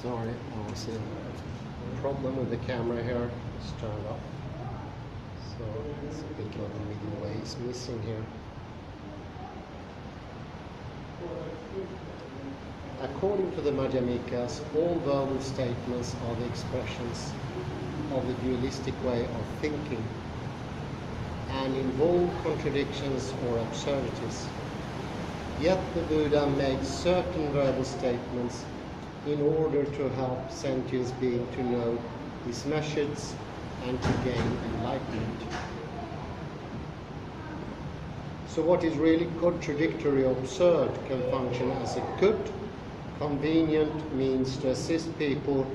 Sorry, I was in a problem with the camera here. It's turned off. So it's a bit of the middle way is missing here. According to the Madhyamikas, all verbal statements are the expressions of the dualistic way of thinking and involve contradictions or absurdities. Yet the Buddha made certain verbal statements in order to help sentient being to know his message and to gain enlightenment. So what is really contradictory or absurd can function as a good, convenient means to assist people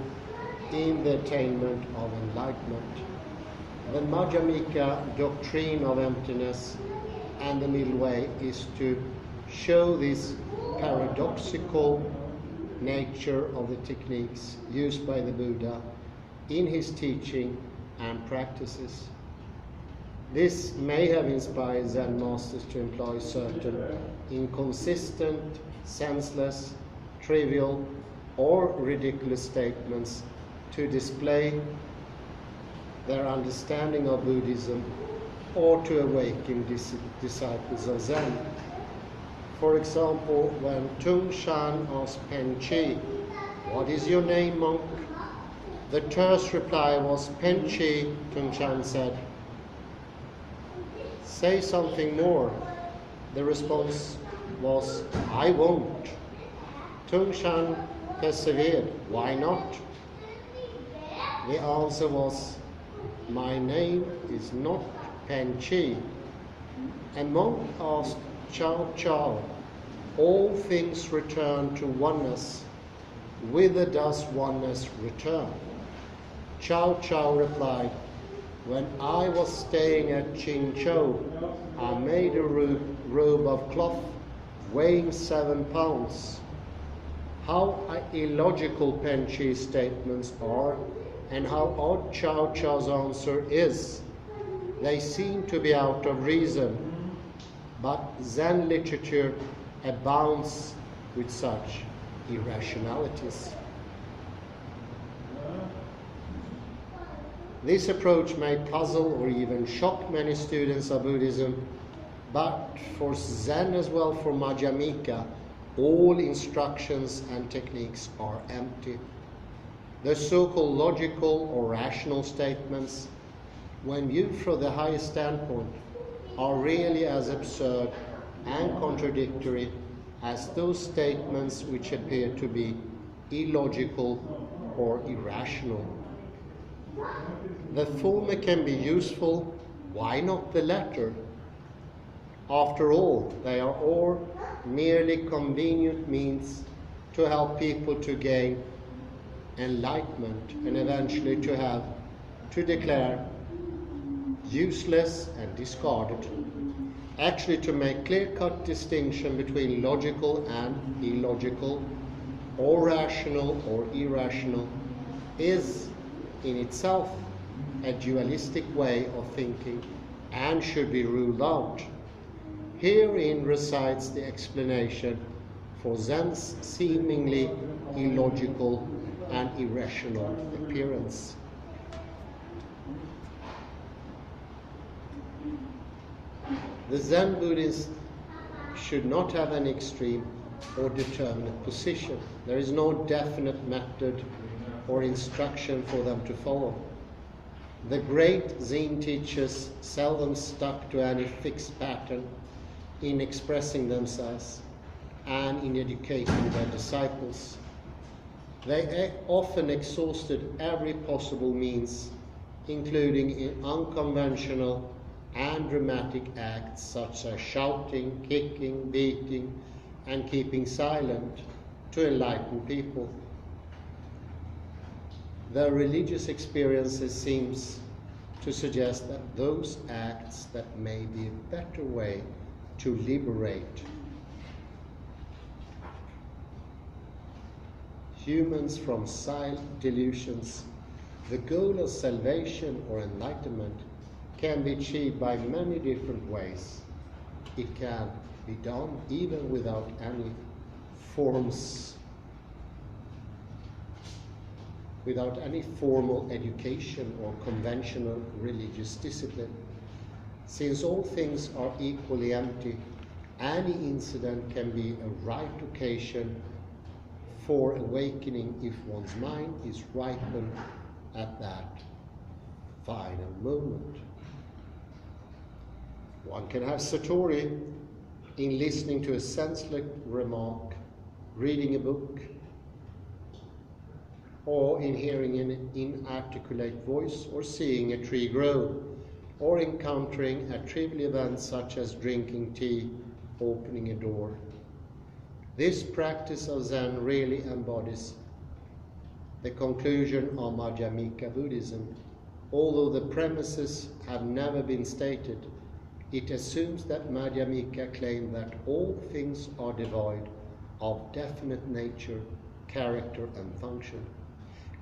in the attainment of enlightenment. The Madhyamika doctrine of emptiness and the middle way is to show this paradoxical nature of the techniques used by the Buddha in his teaching and practices. This may have inspired Zen masters to employ certain inconsistent, senseless, trivial, or ridiculous statements to display their understanding of Buddhism or to awaken disciples of Zen. For example, when Tung Shan asked Pen Chi, "What is your name, monk?" The terse reply was, "Pen Chi," Tung Shan said. "Say something more." The response was, "I won't." Tung Shan persevered, "Why not?" The answer was, "My name is not Pen Chi." A monk asked Chow Chow, "All things return to oneness. Whither does oneness return?" Chow Chow replied, "When I was staying at Qingzhou, I made a robe of cloth weighing 7 pounds. How illogical Pen Chi's statements are, and how odd Chow Chow's answer is. They seem to be out of reason, but Zen literature abounds with such irrationalities. This approach may puzzle or even shock many students of Buddhism, but for Zen as well for Madhyamika, all instructions and techniques are empty. The so-called logical or rational statements, when viewed from the highest standpoint, are really as absurd and contradictory as those statements which appear to be illogical or irrational. The former can be useful, why not the latter? After all, they are all merely convenient means to help people to gain enlightenment and eventually to declare useless and discarded. Actually, to make clear-cut distinction between logical and illogical, or rational or irrational, is in itself a dualistic way of thinking and should be ruled out. Herein resides the explanation for Zen's seemingly illogical and irrational appearance. The Zen Buddhist should not have an extreme or determinate position. There is no definite method or instruction for them to follow. The great Zen teachers seldom stuck to any fixed pattern in expressing themselves and in educating their disciples. They often exhausted every possible means, including unconventional and dramatic acts such as shouting, kicking, beating, and keeping silent to enlighten people. Their religious experiences seems to suggest that those acts that may be a better way to liberate humans from silent delusions. The goal of salvation or enlightenment can be achieved by many different ways. It can be done even without any forms without any formal education or conventional religious discipline. Since all things are equally empty, any incident can be a right occasion for awakening if one's mind is ripened at that final moment. One can have satori in listening to a senseless remark, reading a book, or in hearing an inarticulate voice, or seeing a tree grow, or encountering a trivial event such as drinking tea, opening a door. This practice of Zen really embodies the conclusion of Madhyamika Buddhism. Although the premises have never been stated, it assumes that Madhyamika claim that all things are devoid of definite nature, character, and function,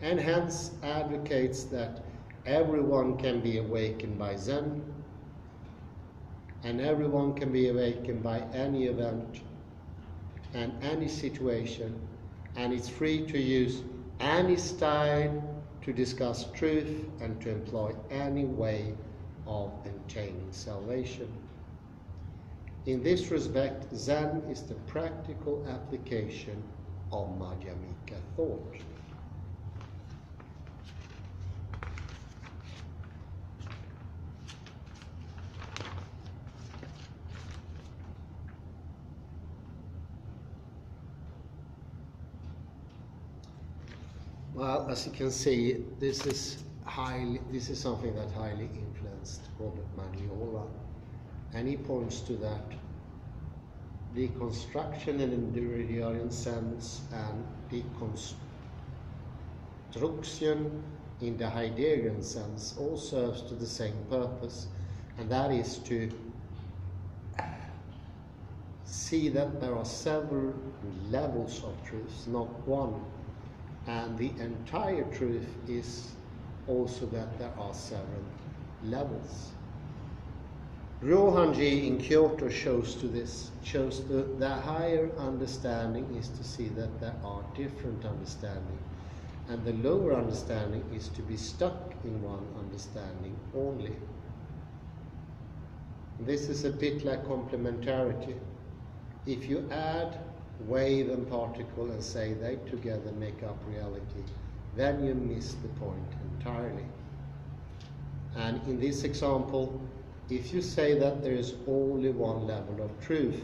and hence advocates that everyone can be awakened by Zen, and everyone can be awakened by any event and any situation, and it's free to use any style to discuss truth and to employ any way of attaining salvation. In this respect, Zen is the practical application of Madhyamika thought. Well, as you can see, this is something that highly influenced Robert Maniola, and he points to that deconstruction in the Derridian sense and deconstruction in the Heideggerian sense all serves to the same purpose, and that is to see that there are several levels of truth, not one. And the entire truth is also that there are several levels. Ryohanji in Kyoto shows the higher understanding is to see that there are different understandings, and the lower understanding is to be stuck in one understanding only. This is a bit like complementarity. If you add wave and particle and say they together make up reality, then you miss the point entirely. And in this example, if you say that there is only one level of truth,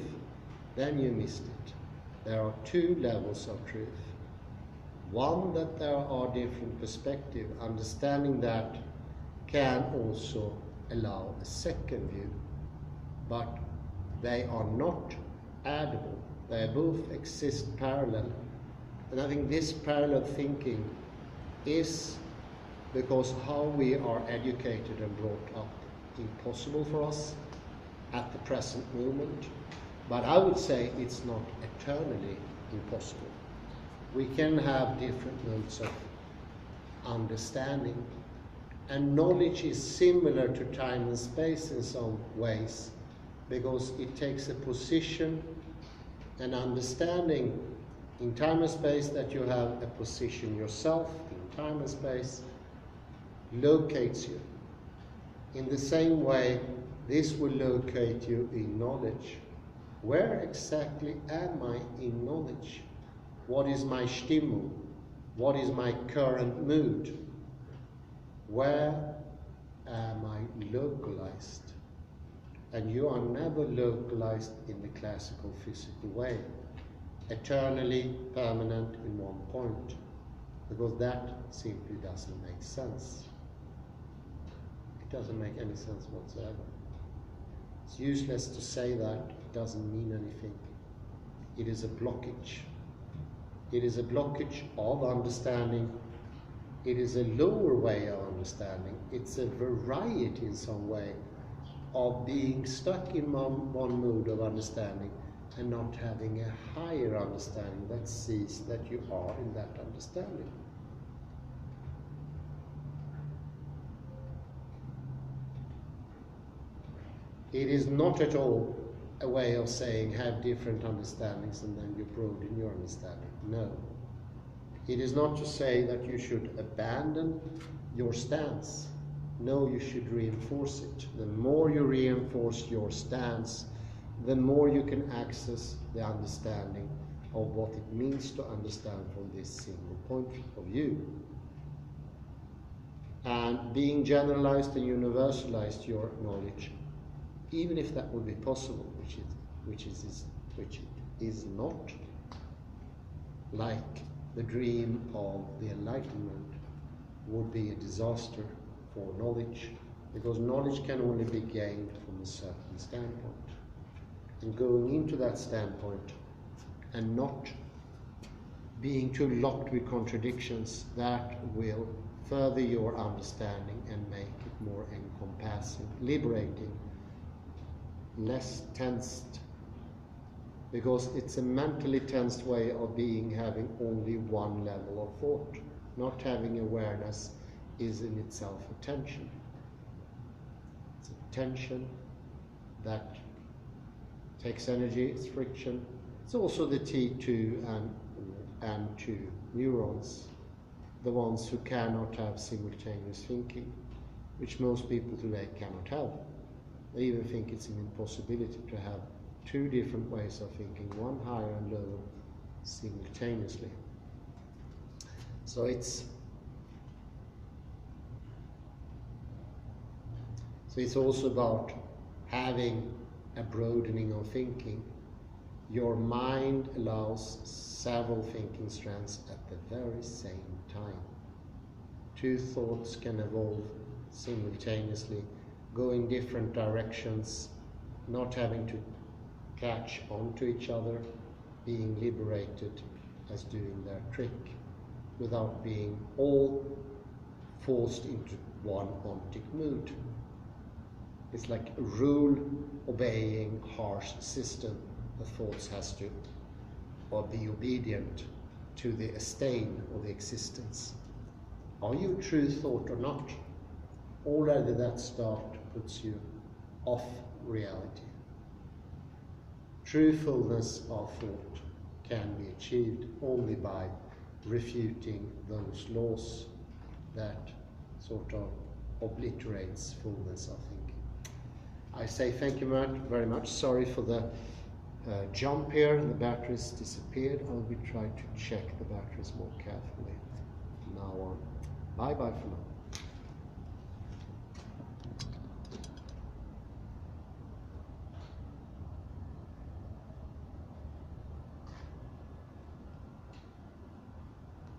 then you missed it. There are two levels of truth. One, that there are different perspectives. Understanding that can also allow a second view, but they are not addable. They both exist parallel. And I think this parallel thinking is because how we are educated and brought up impossible for us at the present moment. But I would say it's not eternally impossible. We can have different modes of understanding. And knowledge is similar to time and space in some ways, because it takes a position, an understanding in time and space that you have a position yourself in time and space locates you. In the same way, this will locate you in knowledge. Where exactly am I in knowledge? What is my Stimmung? What is my current mood? Where am I localized? And you are never localized in the classical physical way, eternally permanent in one point, because that simply doesn't make sense. It doesn't make any sense whatsoever. It's useless to say that, it doesn't mean anything. It is a blockage. It is a blockage of understanding. It is a lower way of understanding. It's a variety in some way of being stuck in one mode of understanding and not having a higher understanding that sees that you are in that understanding. It is not at all a way of saying have different understandings and then you broaden your understanding. No. It is not to say that you should abandon your stance. No, you should reinforce it. The more you reinforce your stance, the more you can access the understanding of what it means to understand from this single point of view. And being generalized and universalized your knowledge, even if that would be possible, which it is not, like the dream of the Enlightenment, would be a disaster for knowledge, because knowledge can only be gained from a certain standpoint. And going into that standpoint and not being too locked with contradictions, that will further your understanding and make it more encompassing, liberating, less tensed, because it's a mentally tensed way of being, having only one level of thought. Not having awareness is in itself a tension. It's a tension that takes energy, it's friction. It's also the T2 and 2 neurons, the ones who cannot have simultaneous thinking, which most people today cannot have. They even think it's an impossibility to have two different ways of thinking, one higher and lower, simultaneously. So it's also about having a broadening of thinking. Your mind allows several thinking strands at the very same time. Two thoughts can evolve simultaneously, go in different directions, not having to catch onto each other, being liberated as doing their trick, without being all forced into one ontic mood. It's like a rule-obeying, harsh system. The thoughts has to be obedient to the estain or the existence. Are you true thought or not? Already that start puts you off reality. Truthfulness of thought can be achieved only by refuting those laws that sort of obliterates fullness of thinking. I say thank you very much. Sorry for the jump here. The batteries disappeared. I will try to check the batteries more carefully from now on. Bye bye for now.